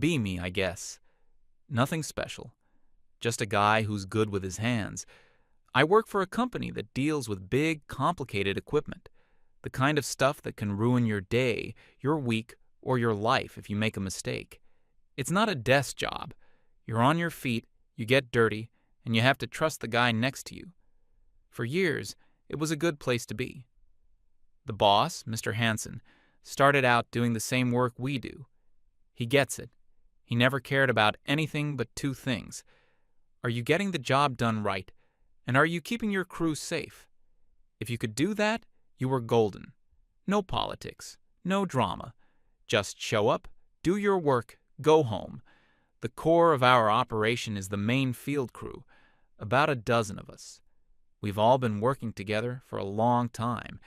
Be me, I guess. Nothing special. Just a guy who's good with his hands. I work for a company that deals with big, complicated equipment. The kind of stuff that can ruin your day, your week, or your life if you make a mistake. It's not a desk job. You're on your feet, you get dirty, and you have to trust the guy next to you. For years, it was a good place to be. The boss, Mr. Hansen, started out doing the same work we do. He gets it. He never cared about anything but two things. Are you getting the job done right? And are you keeping your crew safe? If you could do that, you were golden. No politics, no drama. Just show up, do your work, go home. The core of our operation is the main field crew, about a dozen of us. We've all been working together for a long time.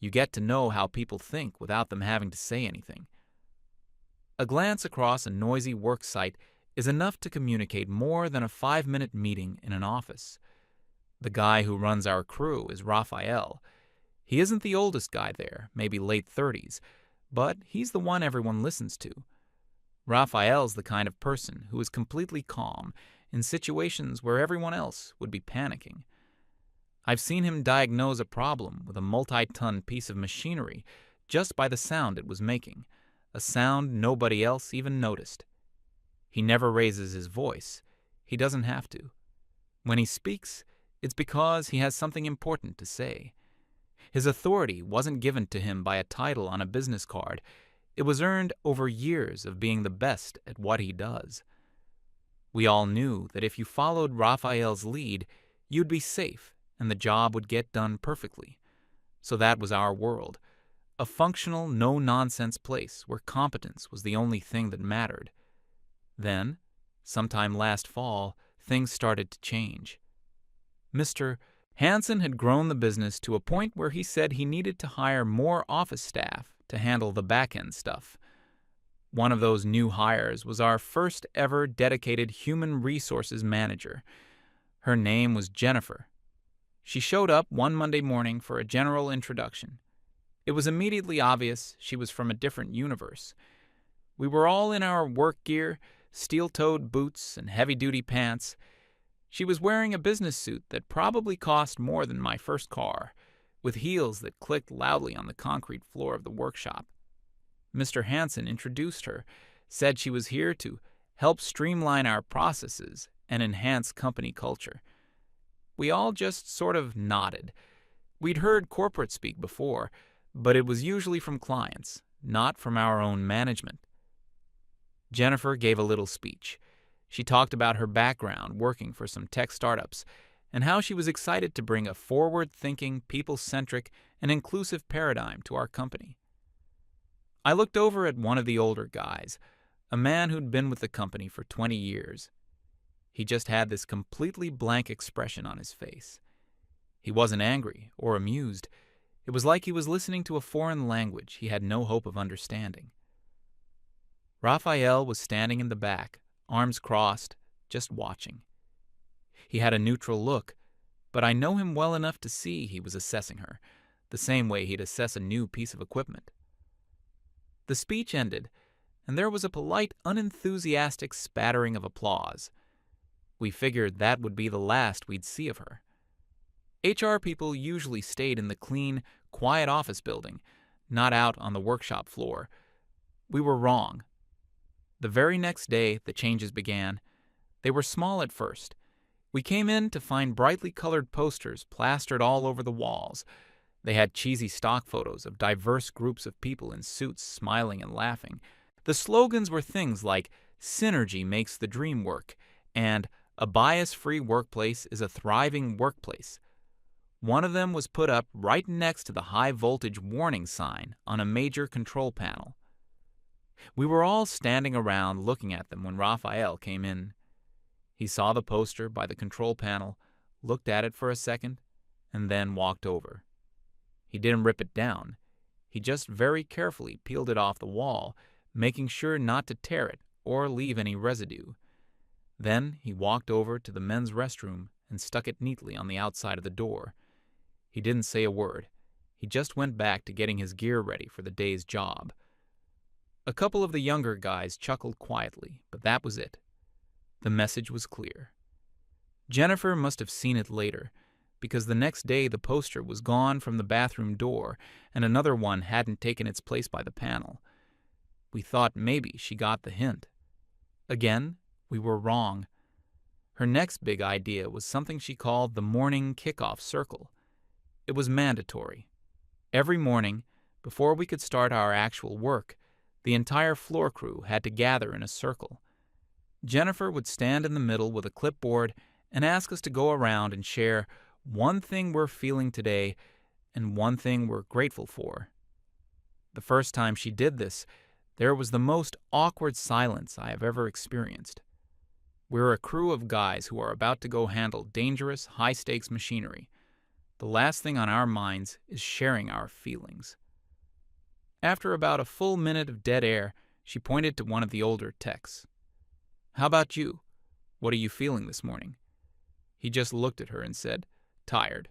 You get to know how people think without them having to say anything. A glance across a noisy work site is enough to communicate more than a 5-minute meeting in an office. The guy who runs our crew is Raphael. He isn't the oldest guy there, maybe late 30s, but he's the one everyone listens to. Raphael's the kind of person who is completely calm in situations where everyone else would be panicking. I've seen him diagnose a problem with a multi-ton piece of machinery just by the sound it was making, a sound nobody else even noticed. He never raises his voice. He doesn't have to. When he speaks, it's because he has something important to say. His authority wasn't given to him by a title on a business card. It was earned over years of being the best at what he does. We all knew that if you followed Raphael's lead, you'd be safe and the job would get done perfectly. So that was our world, a functional, no-nonsense place where competence was the only thing that mattered. Then, sometime last fall, things started to change. Mr. Hansen had grown the business to a point where he said he needed to hire more office staff to handle the back-end stuff. One of those new hires was our first ever dedicated human resources manager. Her name was Jennifer. She showed up one Monday morning for a general introduction. It was immediately obvious she was from a different universe. We were all in our work gear, steel-toed boots and heavy-duty pants. She was wearing a business suit that probably cost more than my first car, with heels that clicked loudly on the concrete floor of the workshop. Mr. Hansen introduced her, said she was here to help streamline our processes and enhance company culture. We all just sort of nodded. We'd heard corporate speak before, but it was usually from clients, not from our own management. Jennifer gave a little speech. She talked about her background working for some tech startups and how she was excited to bring a forward-thinking, people-centric, and inclusive paradigm to our company. I looked over at one of the older guys, a man who'd been with the company for 20 years. He just had this completely blank expression on his face. He wasn't angry or amused. It was like he was listening to a foreign language he had no hope of understanding. Raphael was standing in the back, arms crossed, just watching. He had a neutral look, but I know him well enough to see he was assessing her, the same way he'd assess a new piece of equipment. The speech ended, and there was a polite, unenthusiastic spattering of applause. We figured that would be the last we'd see of her. HR people usually stayed in the clean, quiet office building, not out on the workshop floor. We were wrong. The very next day, the changes began. They were small at first. We came in to find brightly colored posters plastered all over the walls. They had cheesy stock photos of diverse groups of people in suits smiling and laughing. The slogans were things like, "Synergy makes the dream work," and "A bias-free workplace is a thriving workplace." One of them was put up right next to the high-voltage warning sign on a major control panel. We were all standing around looking at them when Raphael came in. He saw the poster by the control panel, looked at it for a second, and then walked over. He didn't rip it down. He just very carefully peeled it off the wall, making sure not to tear it or leave any residue. Then he walked over to the men's restroom and stuck it neatly on the outside of the door. He didn't say a word. He just went back to getting his gear ready for the day's job. A couple of the younger guys chuckled quietly, but that was it. The message was clear. Jennifer must have seen it later, because the next day the poster was gone from the bathroom door and another one hadn't taken its place by the panel. We thought maybe she got the hint. Again, we were wrong. Her next big idea was something she called the morning kickoff circle. It was mandatory. Every morning, before we could start our actual work, the entire floor crew had to gather in a circle. Jennifer would stand in the middle with a clipboard and ask us to go around and share one thing we're feeling today and one thing we're grateful for. The first time she did this, there was the most awkward silence I have ever experienced. We're a crew of guys who are about to go handle dangerous, high-stakes machinery. The last thing on our minds is sharing our feelings. After about a full minute of dead air, she pointed to one of the older techs. "How about you? What are you feeling this morning?" He just looked at her and said, "Tired."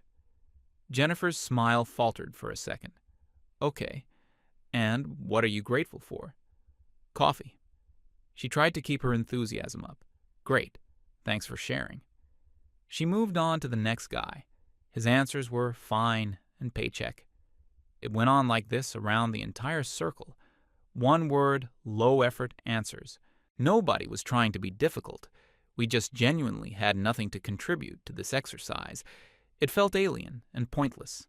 Jennifer's smile faltered for a second. "Okay. And what are you grateful for?" "Coffee." She tried to keep her enthusiasm up. "Great. Thanks for sharing." She moved on to the next guy. His answers were fine and paycheck. It went on like this around the entire circle. One word, low-effort answers. Nobody was trying to be difficult. We just genuinely had nothing to contribute to this exercise. It felt alien and pointless.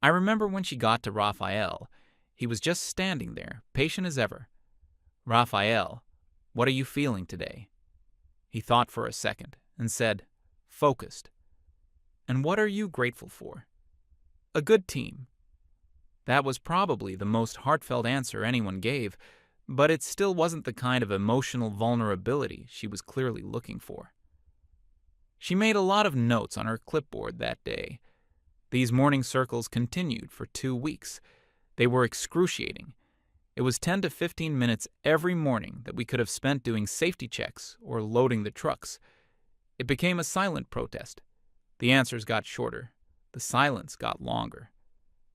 I remember when she got to Raphael. He was just standing there, patient as ever. "Raphael, what are you feeling today?" He thought for a second and said, "Focused." "And what are you grateful for?" "A good team." That was probably the most heartfelt answer anyone gave, but it still wasn't the kind of emotional vulnerability she was clearly looking for. She made a lot of notes on her clipboard that day. These morning circles continued for 2 weeks. They were excruciating. It was 10 to 15 minutes every morning that we could have spent doing safety checks or loading the trucks. It became a silent protest. The answers got shorter. The silence got longer.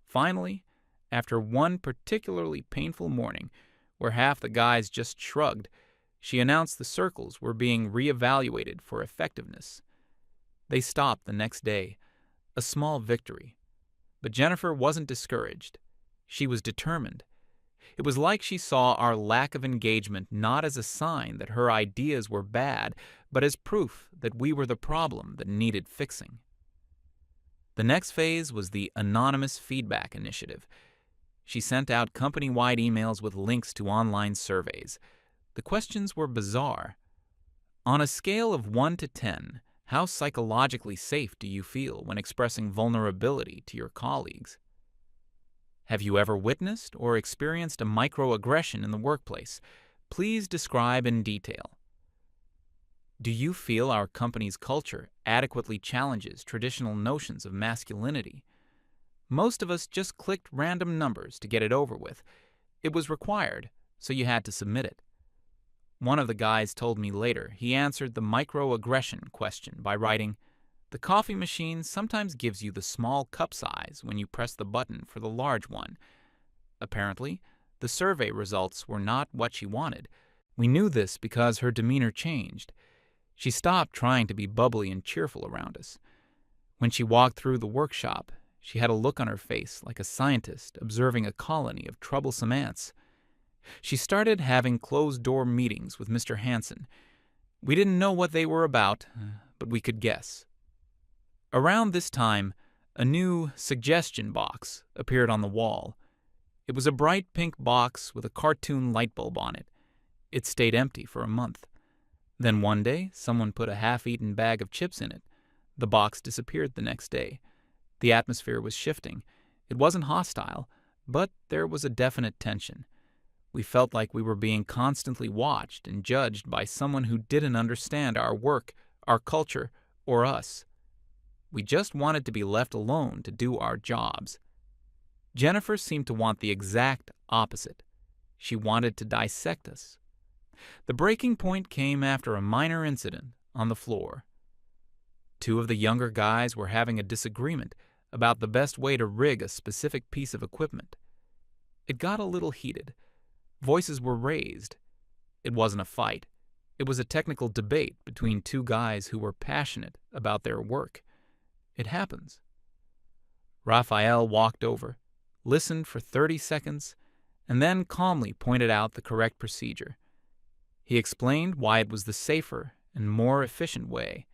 Finally, after one particularly painful morning, where half the guys just shrugged, she announced the circles were being reevaluated for effectiveness. They stopped the next day, a small victory. But Jennifer wasn't discouraged. She was determined. It was like she saw our lack of engagement not as a sign that her ideas were bad, but as proof that we were the problem that needed fixing. The next phase was the Anonymous Feedback Initiative. She sent out company-wide emails with links to online surveys. The questions were bizarre. On a scale of 1 to 10, how psychologically safe do you feel when expressing vulnerability to your colleagues? Have you ever witnessed or experienced a microaggression in the workplace? Please describe in detail. Do you feel our company's culture adequately challenges traditional notions of masculinity? Most of us just clicked random numbers to get it over with. It was required, so you had to submit it. One of the guys told me later he answered the microaggression question by writing, "The coffee machine sometimes gives you the small cup size when you press the button for the large one." Apparently, the survey results were not what she wanted. We knew this because her demeanor changed. She stopped trying to be bubbly and cheerful around us. When she walked through the workshop, she had a look on her face like a scientist observing a colony of troublesome ants. She started having closed-door meetings with Mr. Hansen. We didn't know what they were about, but we could guess. Around this time, a new suggestion box appeared on the wall. It was a bright pink box with a cartoon light bulb on it. It stayed empty for a month. Then one day, someone put a half-eaten bag of chips in it. The box disappeared the next day. The atmosphere was shifting. It wasn't hostile, but there was a definite tension. We felt like we were being constantly watched and judged by someone who didn't understand our work, our culture, or us. We just wanted to be left alone to do our jobs. Jennifer seemed to want the exact opposite. She wanted to dissect us. The breaking point came after a minor incident on the floor. 2 of the younger guys were having a disagreement about the best way to rig a specific piece of equipment. It got a little heated. Voices were raised. It wasn't a fight. It was a technical debate between two guys who were passionate about their work. It happens. Raphael walked over, listened for 30 seconds, and then calmly pointed out the correct procedure. He explained why it was the safer and more efficient way.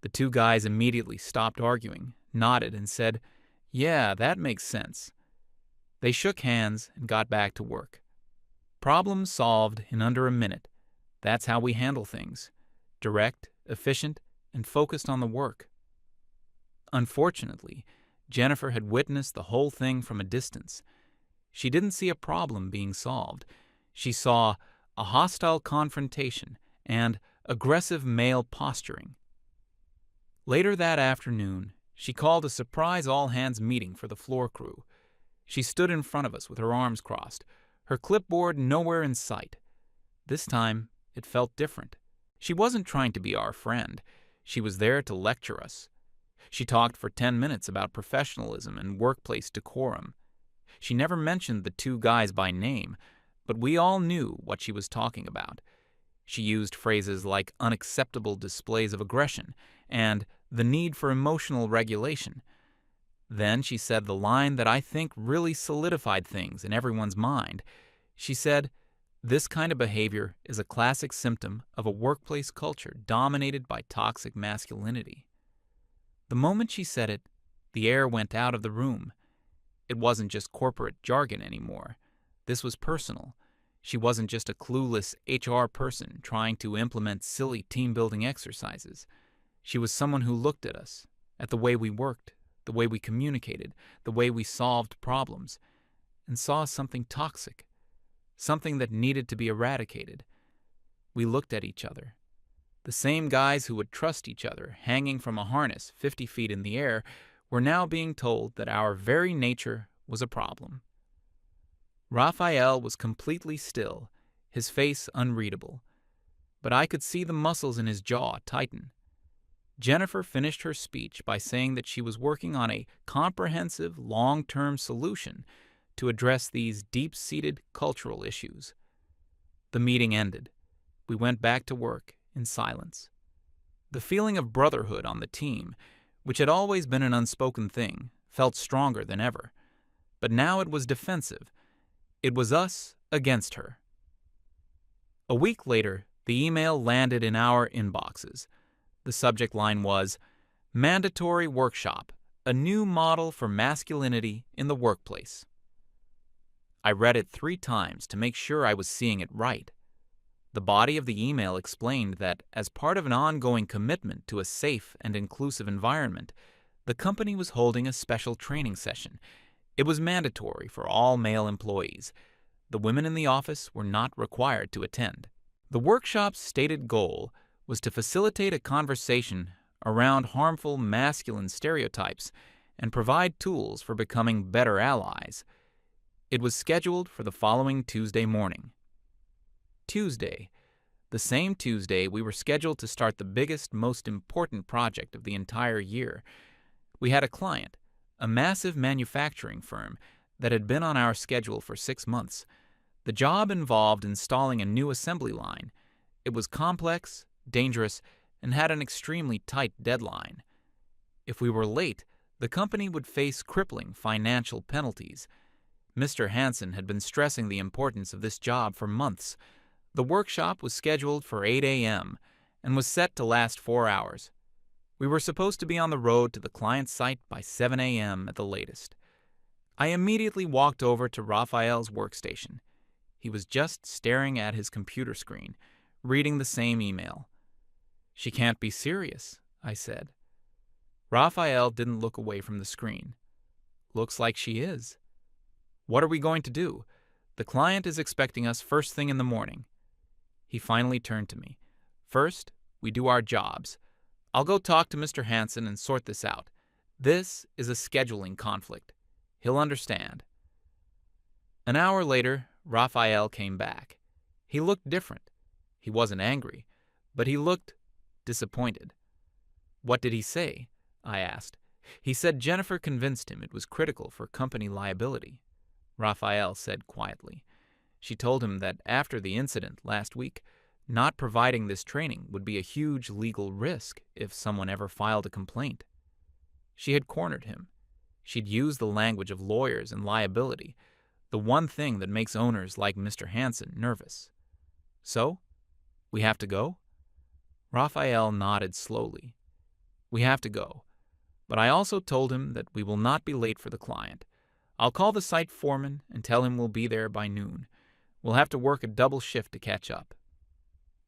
The two guys immediately stopped arguing, nodded, and said, "Yeah, that makes sense." They shook hands and got back to work. Problem solved in under a minute. That's how we handle things. Direct, efficient, and focused on the work. Unfortunately, Jennifer had witnessed the whole thing from a distance. She didn't see a problem being solved. She saw a hostile confrontation and aggressive male posturing. Later that afternoon, she called a surprise all-hands meeting for the floor crew. She stood in front of us with her arms crossed, her clipboard nowhere in sight. This time, it felt different. She wasn't trying to be our friend. She was there to lecture us. She talked for 10 minutes about professionalism and workplace decorum. She never mentioned the two guys by name, but we all knew what she was talking about. She used phrases like unacceptable displays of aggression and the need for emotional regulation. Then she said the line that I think really solidified things in everyone's mind. She said, "This kind of behavior is a classic symptom of a workplace culture dominated by toxic masculinity." The moment she said it, the air went out of the room. It wasn't just corporate jargon anymore. This was personal. She wasn't just a clueless HR person trying to implement silly team-building exercises. She was someone who looked at us, at the way we worked, the way we communicated, the way we solved problems, and saw something toxic, something that needed to be eradicated. We looked at each other. The same guys who would trust each other hanging from a harness 50 feet in the air were now being told that our very nature was a problem. Raphael was completely still, his face unreadable, but I could see the muscles in his jaw tighten. Jennifer finished her speech by saying that she was working on a comprehensive, long-term solution to address these deep-seated cultural issues. The meeting ended. We went back to work in silence. The feeling of brotherhood on the team, which had always been an unspoken thing, felt stronger than ever. But now it was defensive. It was us against her. A week later, the email landed in our inboxes. The subject line was, "Mandatory Workshop, a new model for masculinity in the workplace." I read it 3 times to make sure I was seeing it right. The body of the email explained that as part of an ongoing commitment to a safe and inclusive environment, the company was holding a special training session. It was mandatory for all male employees. The women in the office were not required to attend. The workshop's stated goal was to facilitate a conversation around harmful masculine stereotypes and provide tools for becoming better allies. It was scheduled for the following Tuesday morning. Tuesday, the same Tuesday we were scheduled to start the biggest, most important project of the entire year. We had a client, a massive manufacturing firm that had been on our schedule for 6 months. The job involved installing a new assembly line. It was complex, dangerous, and had an extremely tight deadline. If we were late, the company would face crippling financial penalties. Mr. Hansen had been stressing the importance of this job for months. The workshop was scheduled for 8 a.m. and was set to last 4 hours. We were supposed to be on the road to the client's site by 7 a.m. at the latest. I immediately walked over to Raphael's workstation. He was just staring at his computer screen, reading the same email. "She can't be serious," I said. Raphael didn't look away from the screen. "Looks like she is." "What are we going to do? The client is expecting us first thing in the morning." He finally turned to me. "First, we do our jobs. I'll go talk to Mr. Hansen and sort this out. This is a scheduling conflict. He'll understand." An hour later, Raphael came back. He looked different. He wasn't angry, but he looked disappointed. "What did he say?" I asked. "He said Jennifer convinced him it was critical for company liability," Raphael said quietly. She told him that after the incident last week, not providing this training would be a huge legal risk if someone ever filed a complaint. She had cornered him. She'd used the language of lawyers and liability, the one thing that makes owners like Mr. Hansen nervous. So, we have to go? Raphael nodded slowly. We have to go. But I also told him that we will not be late for the client. I'll call the site foreman and tell him we'll be there by noon. We'll have to work a double shift to catch up.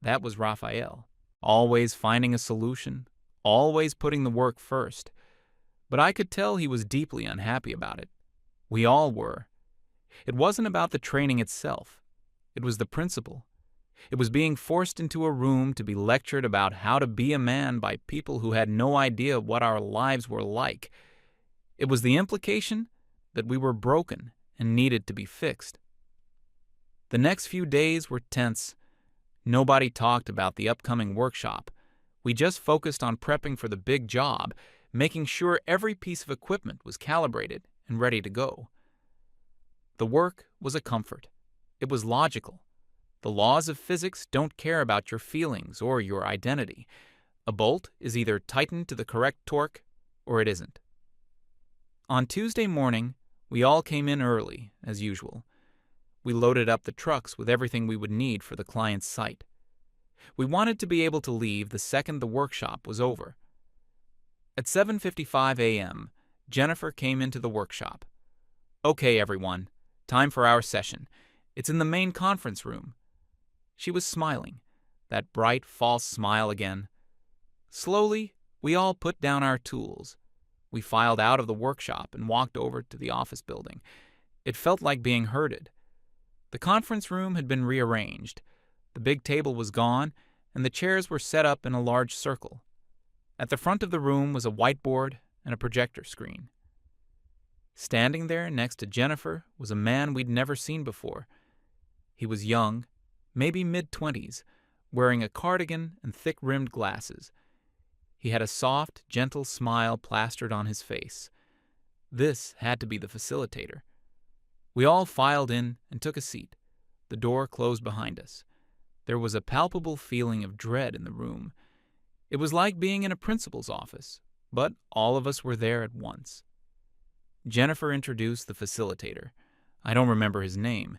That was Raphael, always finding a solution, always putting the work first. But I could tell he was deeply unhappy about it. We all were. It wasn't about the training itself. It was the principle. It was being forced into a room to be lectured about how to be a man by people who had no idea what our lives were like. It was the implication that we were broken and needed to be fixed. The next few days were tense. Nobody talked about the upcoming workshop. We just focused on prepping for the big job, making sure every piece of equipment was calibrated and ready to go. The work was a comfort. It was logical. The laws of physics don't care about your feelings or your identity. A bolt is either tightened to the correct torque or it isn't. On Tuesday morning, we all came in early, as usual. We loaded up the trucks with everything we would need for the client's site. We wanted to be able to leave the second the workshop was over. At 7:55 a.m., Jennifer came into the workshop. Okay, everyone, time for our session. It's in the main conference room. She was smiling, that bright, false smile again. Slowly, we all put down our tools. We filed out of the workshop and walked over to the office building. It felt like being herded. The conference room had been rearranged. The big table was gone, and the chairs were set up in a large circle. At the front of the room was a whiteboard and a projector screen. Standing there next to Jennifer was a man we'd never seen before. He was young, maybe mid-20s, wearing a cardigan and thick-rimmed glasses. He had a soft, gentle smile plastered on his face. This had to be the facilitator. We all filed in and took a seat. The door closed behind us. There was a palpable feeling of dread in the room. It was like being in a principal's office, but all of us were there at once. Jennifer introduced the facilitator. I don't remember his name.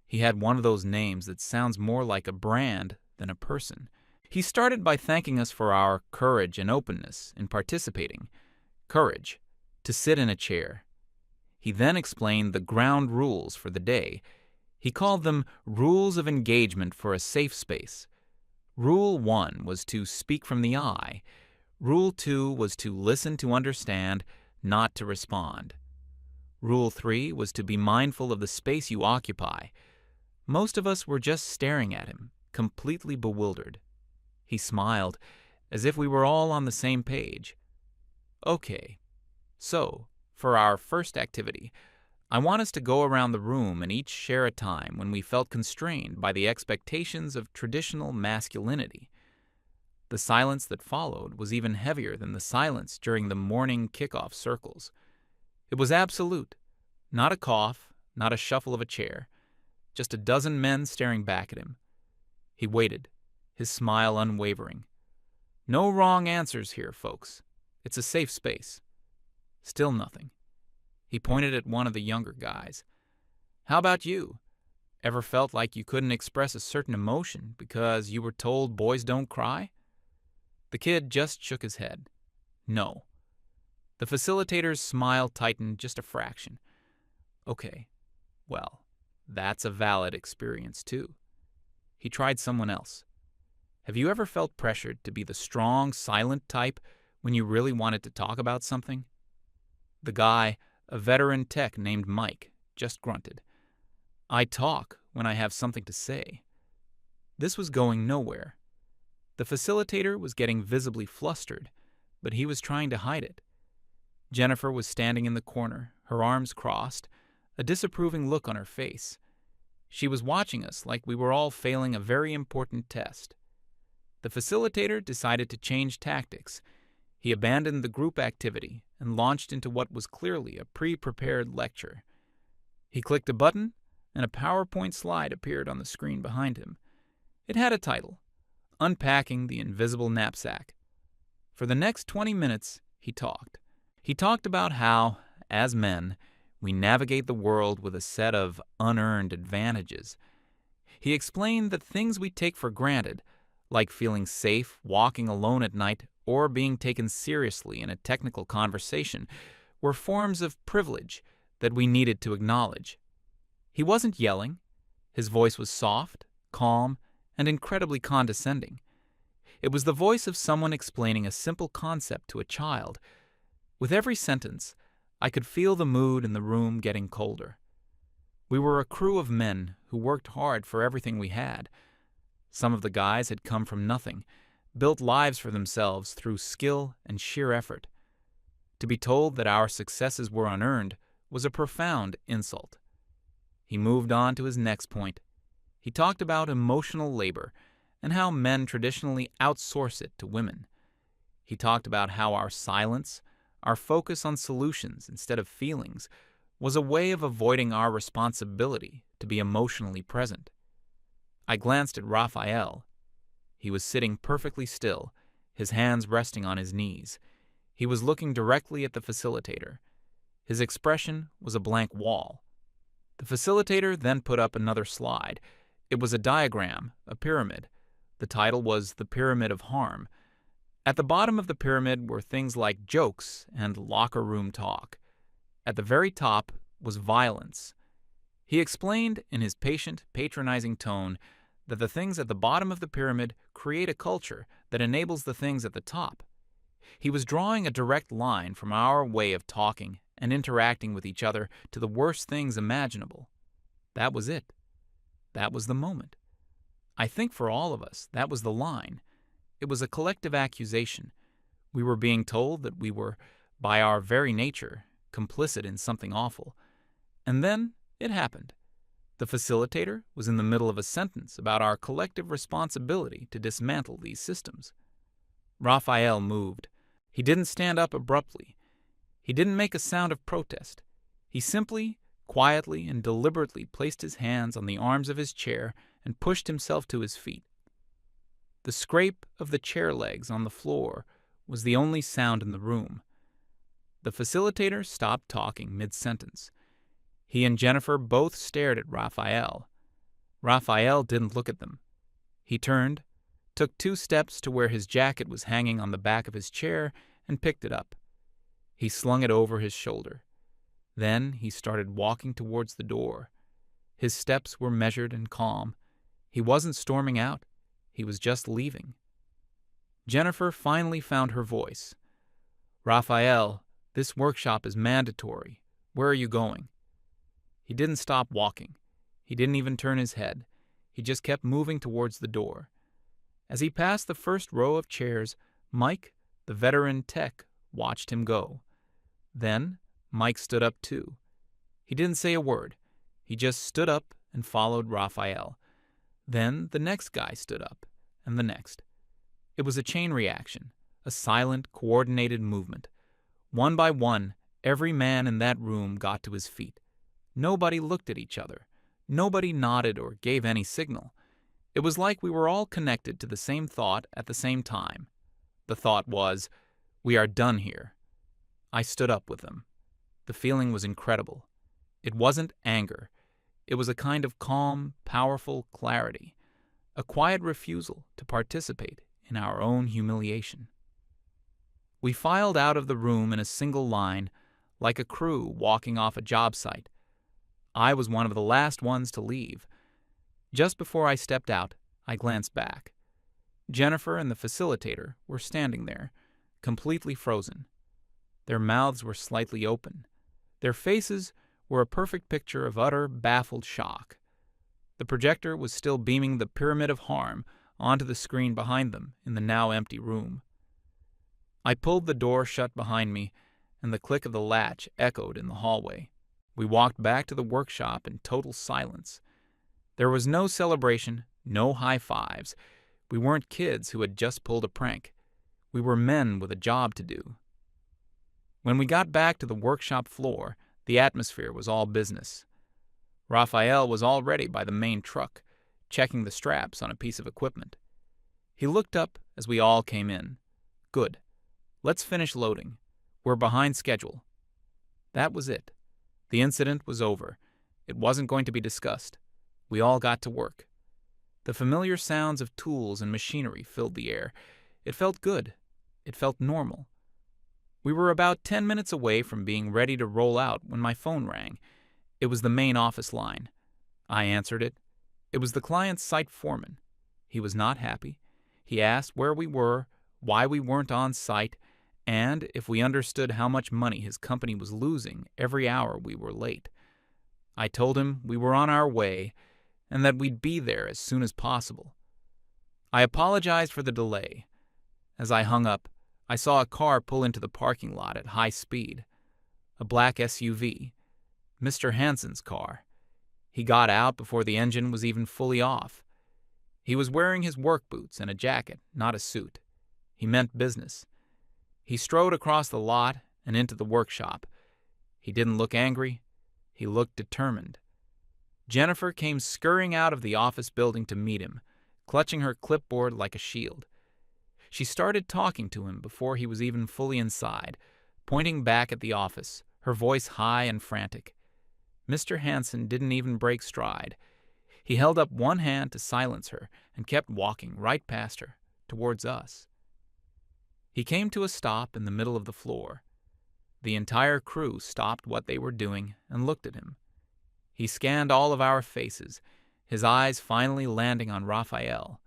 He had one of those names that sounds more like a brand than a person. He started by thanking us for our courage and openness in participating. Courage, to sit in a chair. He then explained the ground rules for the day. He called them rules of engagement for a safe space. Rule 1 was to speak from the eye. Rule 2 was to listen to understand, not to respond. Rule 3 was to be mindful of the space you occupy. Most of us were just staring at him, completely bewildered. He smiled, as if we were all on the same page. Okay, so, for our first activity, I want us to go around the room and each share a time when we felt constrained by the expectations of traditional masculinity. The silence that followed was even heavier than the silence during the morning kickoff circles. It was absolute. Not a cough, not a shuffle of a chair. Just a dozen men staring back at him. He waited, his smile unwavering. No wrong answers here, folks. It's a safe space. Still nothing. He pointed at one of the younger guys. How about you? Ever felt like you couldn't express a certain emotion because you were told boys don't cry? The kid just shook his head. No. The facilitator's smile tightened just a fraction. Okay, well, that's a valid experience too. He tried someone else. Have you ever felt pressured to be the strong, silent type when you really wanted to talk about something? The guy, a veteran tech named Mike, just grunted. I talk when I have something to say. This was going nowhere. The facilitator was getting visibly flustered, but he was trying to hide it. Jennifer was standing in the corner, her arms crossed, a disapproving look on her face. She was watching us like we were all failing a very important test. The facilitator decided to change tactics. He abandoned the group activity and launched into what was clearly a pre-prepared lecture. He clicked a button, and a PowerPoint slide appeared on the screen behind him. It had a title, Unpacking the Invisible Knapsack. For the next 20 minutes, he talked. He talked about how, as men, we navigate the world with a set of unearned advantages. He explained that things we take for granted, like feeling safe walking alone at night or being taken seriously in a technical conversation, were forms of privilege that we needed to acknowledge. He wasn't yelling. His voice was soft, calm, and incredibly condescending. It was the voice of someone explaining a simple concept to a child. With every sentence, I could feel the mood in the room getting colder. We were a crew of men who worked hard for everything we had. Some of the guys had come from nothing, built lives for themselves through skill and sheer effort. To be told that our successes were unearned was a profound insult. He moved on to his next point. He talked about emotional labor and how men traditionally outsource it to women. He talked about how our silence, our focus on solutions instead of feelings, was a way of avoiding our responsibility to be emotionally present. I glanced at Raphael. He was sitting perfectly still, his hands resting on his knees. He was looking directly at the facilitator. His expression was a blank wall. The facilitator then put up another slide. It was a diagram, a pyramid. The title was The Pyramid of Harm. At the bottom of the pyramid were things like jokes and locker room talk. At the very top was violence. He explained in his patient, patronizing tone that the things at the bottom of the pyramid create a culture that enables the things at the top. He was drawing a direct line from our way of talking and interacting with each other to the worst things imaginable. That was it. That was the moment. I think for all of us, that was the line. It was a collective accusation. We were being told that we were, by our very nature, complicit in something awful. And then it happened. The facilitator was in the middle of a sentence about our collective responsibility to dismantle these systems. Raphael moved. He didn't stand up abruptly. He didn't make a sound of protest. He simply, quietly, and deliberately placed his hands on the arms of his chair and pushed himself to his feet. The scrape of the chair legs on the floor was the only sound in the room. The facilitator stopped talking mid-sentence. He and Jennifer both stared at Raphael. Raphael didn't look at them. He turned, took 2 steps to where his jacket was hanging on the back of his chair, and picked it up. He slung it over his shoulder. Then he started walking towards the door. His steps were measured and calm. He wasn't storming out. He was just leaving. Jennifer finally found her voice. "Raphael, this workshop is mandatory. Where are you going?" He didn't stop walking. He didn't even turn his head. He just kept moving towards the door. As he passed the first row of chairs, Mike, the veteran tech, watched him go. Then Mike stood up too. He didn't say a word. He just stood up and followed Raphael. Then the next guy stood up, and the next. It was a chain reaction, a silent, coordinated movement. One by one, every man in that room got to his feet. Nobody looked at each other. Nobody nodded or gave any signal. It was like we were all connected to the same thought at the same time. The thought was, "We are done here." I stood up with them. The feeling was incredible. It wasn't anger. It was a kind of calm, powerful clarity, a quiet refusal to participate in our own humiliation. We filed out of the room in a single line, like a crew walking off a job site. I was one of the last ones to leave. Just before I stepped out, I glanced back. Jennifer and the facilitator were standing there, completely frozen. Their mouths were slightly open. Their faces were a perfect picture of utter, baffled shock. The projector was still beaming the Pyramid of Harm onto the screen behind them in the now empty room. I pulled the door shut behind me, and the click of the latch echoed in the hallway. We walked back to the workshop in total silence. There was no celebration, no high fives. We weren't kids who had just pulled a prank. We were men with a job to do. When we got back to the workshop floor, the atmosphere was all business. Raphael was already by the main truck, checking the straps on a piece of equipment. He looked up as we all came in. Good. Let's finish loading. We're behind schedule. That was it. The incident was over. It wasn't going to be discussed. We all got to work. The familiar sounds of tools and machinery filled the air. It felt good. It felt normal. We were about 10 minutes away from being ready to roll out when my phone rang. It was the main office line. I answered it. It was the client's site foreman. He was not happy. He asked where we were, why we weren't on site, and if we understood how much money his company was losing every hour we were late. I told him we were on our way and that we'd be there as soon as possible. I apologized for the delay. As I hung up, I saw a car pull into the parking lot at high speed. A black SUV. Mr. Hansen's car. He got out before the engine was even fully off. He was wearing his work boots and a jacket, not a suit. He meant business. He strode across the lot and into the workshop. He didn't look angry. He looked determined. Jennifer came scurrying out of the office building to meet him, clutching her clipboard like a shield. She started talking to him before he was even fully inside, pointing back at the office, her voice high and frantic. Mr. Hansen didn't even break stride. He held up one hand to silence her and kept walking right past her, towards us. He came to a stop in the middle of the floor. The entire crew stopped what they were doing and looked at him. He scanned all of our faces, his eyes finally landing on Raphael.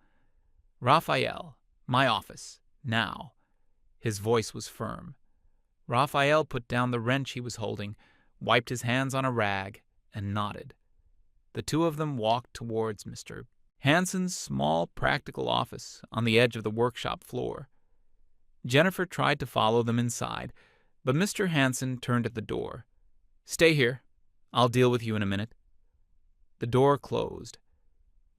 Raphael, my office, now. His voice was firm. Raphael put down the wrench he was holding, wiped his hands on a rag, and nodded. The two of them walked towards Mr. Hansen's small, practical office on the edge of the workshop floor. Jennifer tried to follow them inside, but Mr. Hansen turned at the door. "Stay here. I'll deal with you in a minute." The door closed.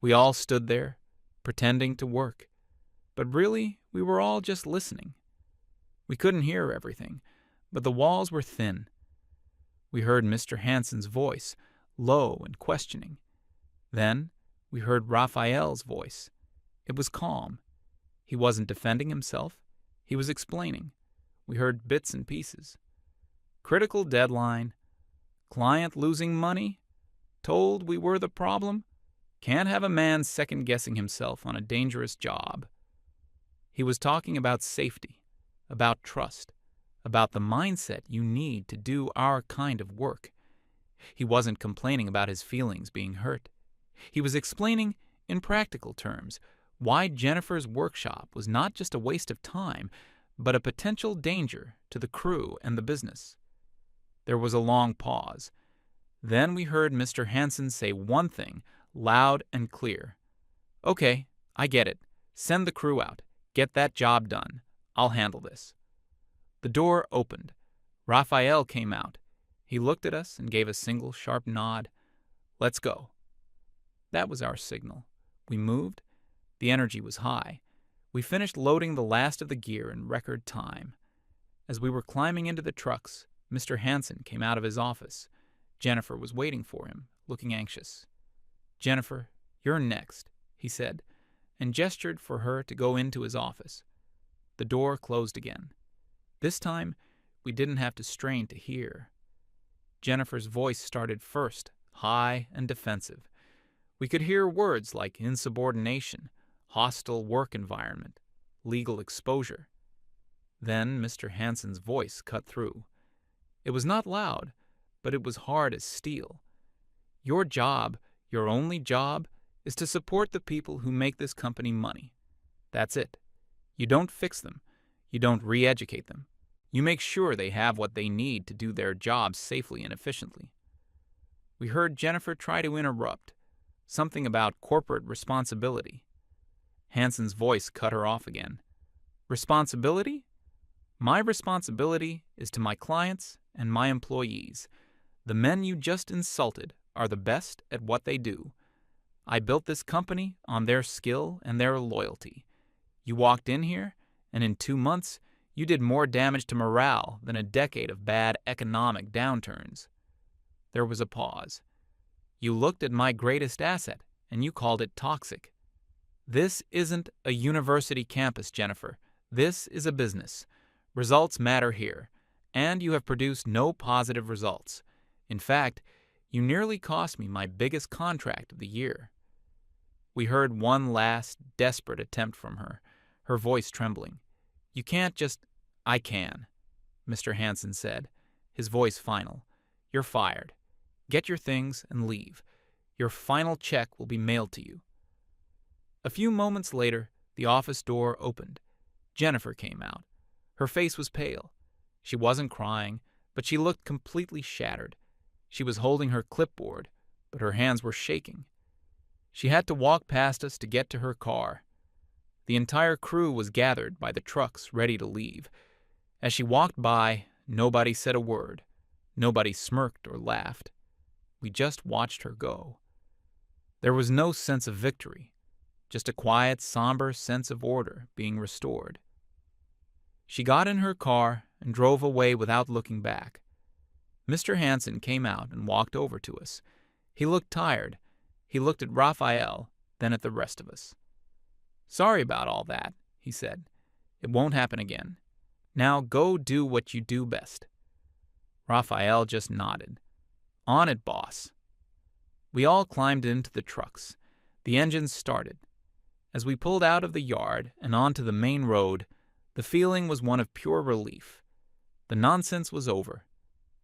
We all stood there, pretending to work. But really, we were all just listening. We couldn't hear everything, but the walls were thin. We heard Mr. Hansen's voice, low and questioning. Then we heard Raphael's voice. It was calm. He wasn't defending himself. He was explaining. We heard bits and pieces. Critical deadline. Client losing money. Told we were the problem. Can't have a man second-guessing himself on a dangerous job. He was talking about safety, about trust, about the mindset you need to do our kind of work. He wasn't complaining about his feelings being hurt. He was explaining, in practical terms, why Jennifer's workshop was not just a waste of time, but a potential danger to the crew and the business. There was a long pause. Then we heard Mr. Hansen say one thing, loud and clear. "Okay, I get it. Send the crew out. Get that job done. I'll handle this." The door opened. Raphael came out. He looked at us and gave a single sharp nod. "Let's go." That was our signal. We moved. The energy was high. We finished loading the last of the gear in record time. As we were climbing into the trucks, Mr. Hansen came out of his office. Jennifer was waiting for him, looking anxious. "Jennifer, you're next," he said, and gestured for her to go into his office. The door closed again. This time, we didn't have to strain to hear. Jennifer's voice started first, high and defensive. We could hear words like insubordination, hostile work environment, legal exposure. Then Mr. Hansen's voice cut through. It was not loud, but it was hard as steel. "Your job, your only job, is to support the people who make this company money. That's it. You don't fix them. You don't re-educate them. You make sure they have what they need to do their jobs safely and efficiently." We heard Jennifer try to interrupt, something about corporate responsibility. Hansen's voice cut her off again. "Responsibility? My responsibility is to my clients and my employees. The men you just insulted are the best at what they do. I built this company on their skill and their loyalty. You walked in here, and in 2 months, you did more damage to morale than a decade of bad economic downturns." There was a pause. You looked at my greatest asset, and you called it toxic. This isn't a university campus, Jennifer. This is a business. Results matter here, and you have produced no positive results. In fact, you nearly cost me my biggest contract of the year." We heard one last, desperate attempt from her, her voice trembling. "You can't just—" "I can," Mr. Hanson said, his voice final. "You're fired. Get your things and leave. Your final check will be mailed to you." A few moments later, the office door opened. Jennifer came out. Her face was pale. She wasn't crying, but she looked completely shattered. She was holding her clipboard, but her hands were shaking. She had to walk past us to get to her car. The entire crew was gathered by the trucks ready to leave. As she walked by, nobody said a word. Nobody smirked or laughed. We just watched her go. There was no sense of victory, just a quiet, somber sense of order being restored. She got in her car and drove away without looking back. Mr. Hanson came out and walked over to us. He looked tired. He looked at Raphael, then at the rest of us. "Sorry about all that," he said. "It won't happen again. Now go do what you do best." Raphael just nodded. "On it, boss." We all climbed into the trucks. The engines started. As we pulled out of the yard and onto the main road, the feeling was one of pure relief. The nonsense was over.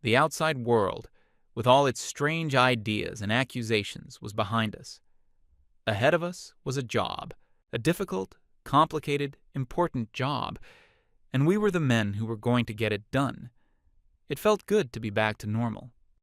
The outside world, with all its strange ideas and accusations, was behind us. Ahead of us was a job, a difficult, complicated, important job, and we were the men who were going to get it done. It felt good to be back to normal.